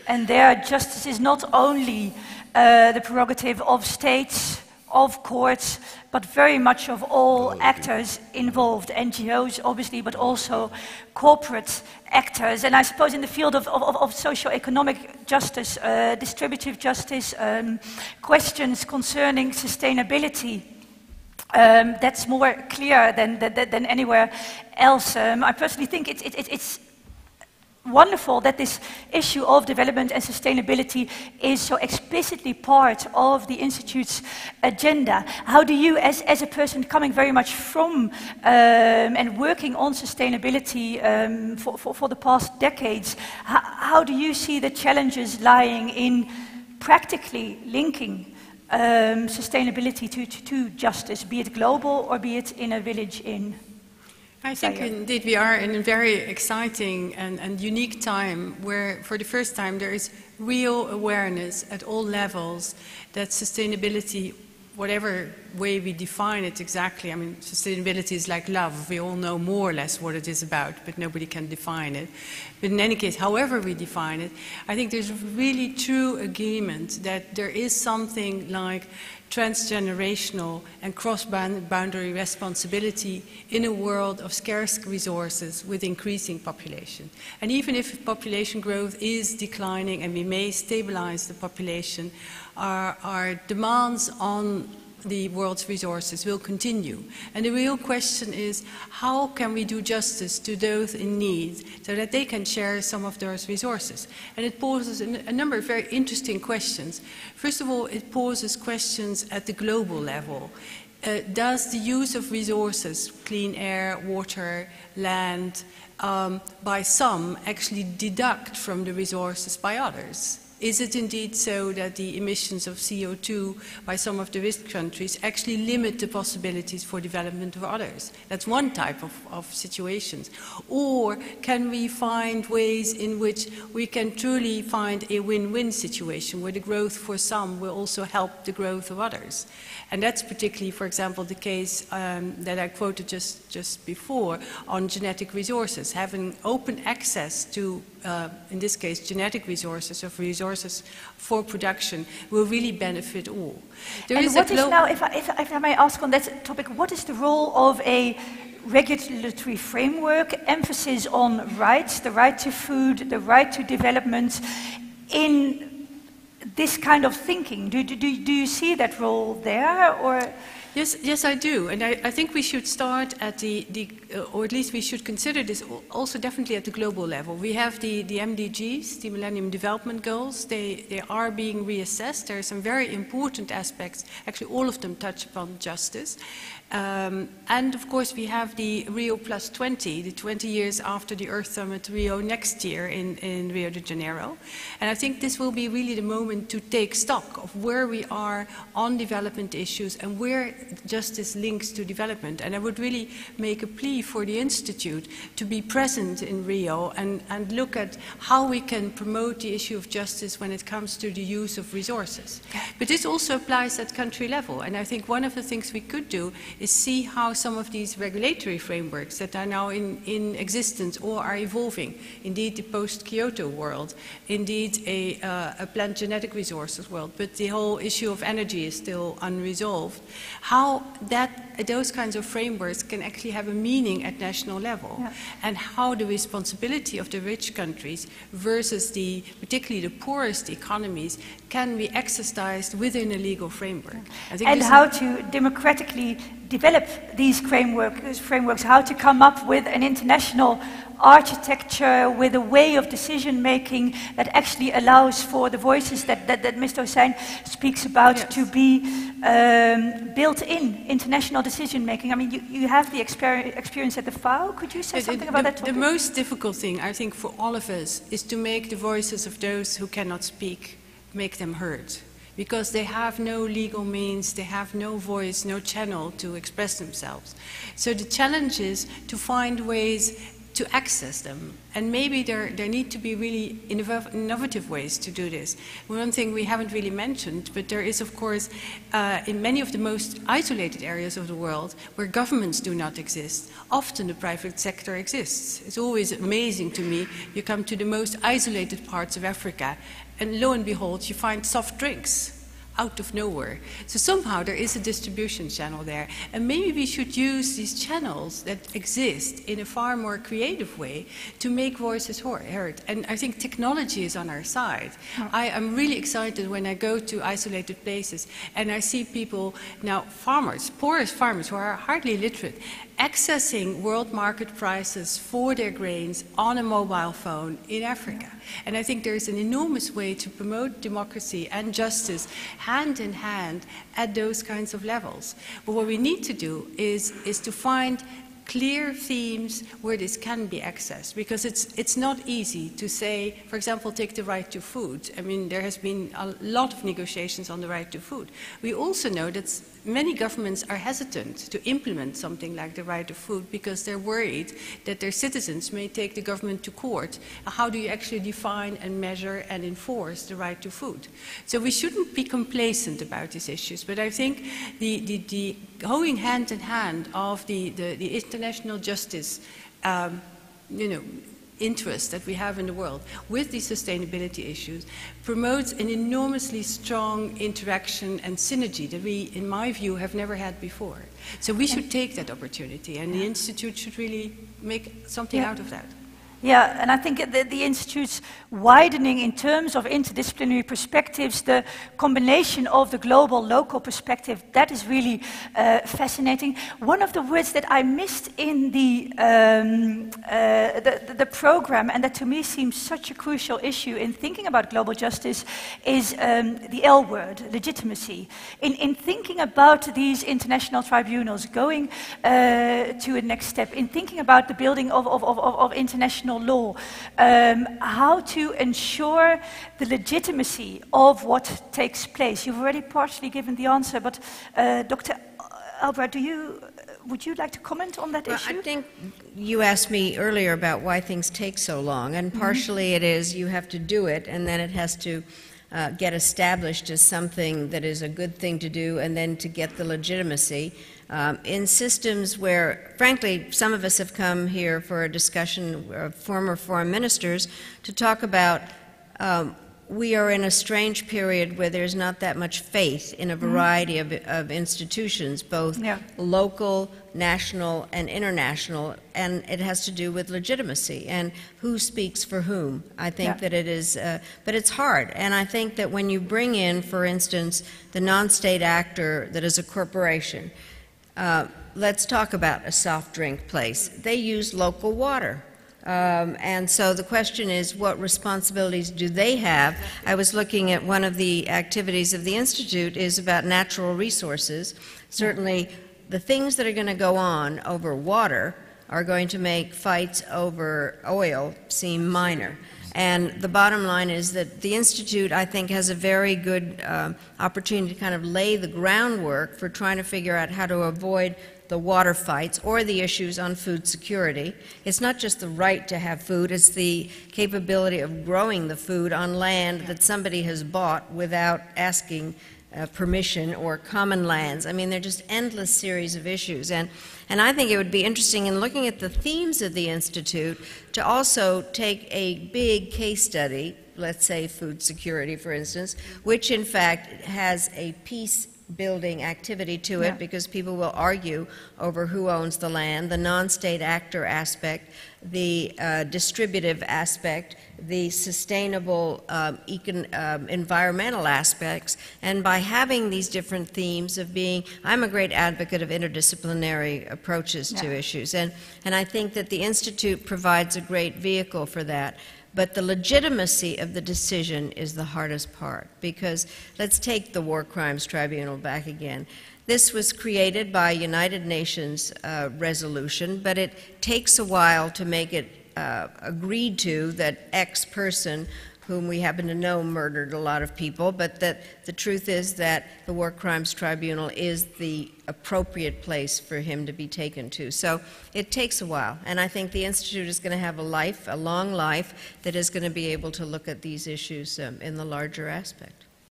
And there, justice is not only the prerogative of states, of courts, but very much of all actors involved, NGOs obviously, but also corporate actors. And I suppose in the field of socio-economic justice, distributive justice, questions concerning sustainability, that's more clear than anywhere else. I personally think it's wonderful that this issue of development and sustainability is so explicitly part of the Institute's agenda. How do you, as a person coming very much from and working on sustainability for the past decades, how do you see the challenges lying in practically linking sustainability to justice, be it global or be it in a village in? I think indeed we are in a very exciting and unique time where for the first time there is real awareness at all levels that sustainability, whatever way we define it exactly, I mean sustainability is like love, we all know more or less what it is about, but nobody can define it. But in any case, however we define it, I think there's really true agreement that there is something like transgenerational and cross-boundary responsibility in a world of scarce resources with increasing population. And even if population growth is declining and we may stabilize the population, our demands on the world's resources will continue. And the real question is, how can we do justice to those in need so that they can share some of those resources? And it poses a number of very interesting questions. First of all, it poses questions at the global level. Does the use of resources, clean air, water, land, by some actually deduct from the resources by others? Is it indeed so that the emissions of CO2 by some of the risk countries actually limit the possibilities for development of others? That's one type of situations. Or can we find ways in which we can truly find a win-win situation where the growth for some will also help the growth of others? And that's particularly, for example, the case that I quoted just before on genetic resources. Having open access to, in this case, genetic resources or resources for production will really benefit all. There and is what is now, if I may ask on that topic, what is the role of a regulatory framework, emphasis on rights, the right to food, the right to development, in this kind of thinking? Do you see that role there, or? Yes, I do, and I think we should start at or at least we should consider this also definitely at the global level. We have the MDGs, the Millennium Development Goals. They are being reassessed. There are some very important aspects. Actually, all of them touch upon justice. And of course we have the Rio Plus 20, the 20 years after the Earth Summit Rio next year in Rio de Janeiro. And I think this will be really the moment to take stock of where we are on development issues and where justice links to development. And I would really make a plea for the Institute to be present in Rio and look at how we can promote the issue of justice when it comes to the use of resources. But this also applies at country level. And I think one of the things we could do is see how some of these regulatory frameworks that are now in existence or are evolving, indeed the post-Kyoto world, indeed a plant genetic resources world, but the whole issue of energy is still unresolved, how those kinds of frameworks can actually have a meaning at national level, and how the responsibility of the rich countries versus particularly the poorest economies can be exercised within a legal framework. And how to democratically develop these frameworks, how to come up with an international architecture with a way of decision making that actually allows for the voices that Mr. Hossain speaks about to be built in international decision making. I mean, you have the experience at the FAO. Could you say something about that topic? The most difficult thing, I think, for all of us is to make the voices of those who cannot speak, make them heard. Because they have no legal means, they have no voice, no channel to express themselves. So the challenge is to find ways to access them. And maybe there need to be really innovative ways to do this. One thing we haven't really mentioned, but there is, of course, in many of the most isolated areas of the world where governments do not exist, often the private sector exists. It's always amazing to me. You come to the most isolated parts of Africa, and lo and behold, you find soft drinks out of nowhere. So somehow there is a distribution channel there. And maybe we should use these channels that exist in a far more creative way to make voices heard. And I think technology is on our side. I am really excited when I go to isolated places and I see people now, farmers, poorest farmers who are hardly literate, accessing world market prices for their grains on a mobile phone in Africa. And I think there's an enormous way to promote democracy and justice hand in hand at those kinds of levels. But what we need to do is to find clear themes where this can be accessed, because it's not easy to say, for example, take the right to food. I mean, there has been a lot of negotiations on the right to food. We also know that many governments are hesitant to implement something like the right to food because they're worried that their citizens may take the government to court. How do you actually define and measure and enforce the right to food? So we shouldn't be complacent about these issues, but I think the going hand in hand of the international justice interest that we have in the world with these sustainability issues promotes an enormously strong interaction and synergy that we, in my view, have never had before. So we should take that opportunity, and the Institute should really make something out of that. Yeah, and I think the Institute's widening in terms of interdisciplinary perspectives, the combination of the global-local perspective, that is really fascinating. One of the words that I missed in the program, and that to me seems such a crucial issue in thinking about global justice, is the L word, legitimacy. In thinking about these international tribunals, going to a next step, in thinking about the building of international law, how to ensure the legitimacy of what takes place. You've already partially given the answer, but Dr. Albright, would you like to comment on that issue? I think you asked me earlier about why things take so long, and partially it is you have to do it, and then it has to get established as something that is a good thing to do, and then to get the legitimacy. In systems where, frankly, some of us have come here for a discussion of former foreign ministers to talk about we are in a strange period where there's not that much faith in a variety of institutions, both local, national, and international, and it has to do with legitimacy and who speaks for whom. I think that it is, but it's hard, and I think that when you bring in, for instance, the non-state actor that is a corporation, let's talk about a soft drink place. They use local water. And so the question is, what responsibilities do they have? I was looking at one of the activities of the Institute is about natural resources. Certainly, the things that are going to go on over water are going to make fights over oil seem minor. And the bottom line is that the Institute, I think, has a very good opportunity to kind of lay the groundwork for trying to figure out how to avoid the water fights or the issues on food security. It's not just the right to have food, it's the capability of growing the food on land that somebody has bought without asking permission, or common lands. I mean, they're just endless series of issues. And I think it would be interesting in looking at the themes of the Institute to also take a big case study, let's say food security, for instance, which in fact has a peace building activity to it, because people will argue over who owns the land, the non-state actor aspect, the distributive aspect, the sustainable environmental aspects, and by having these different themes of being, I'm a great advocate of interdisciplinary approaches to issues, and I think that the Institute provides a great vehicle for that. But the legitimacy of the decision is the hardest part, because let's take the War Crimes Tribunal back again. This was created by a United Nations resolution, but it takes a while to make it agreed to that X person whom we happen to know murdered a lot of people, but that the truth is that the War Crimes Tribunal is the appropriate place for him to be taken to. So it takes a while, and I think the Institute is going to have a long life, that is going to be able to look at these issues in the larger aspect.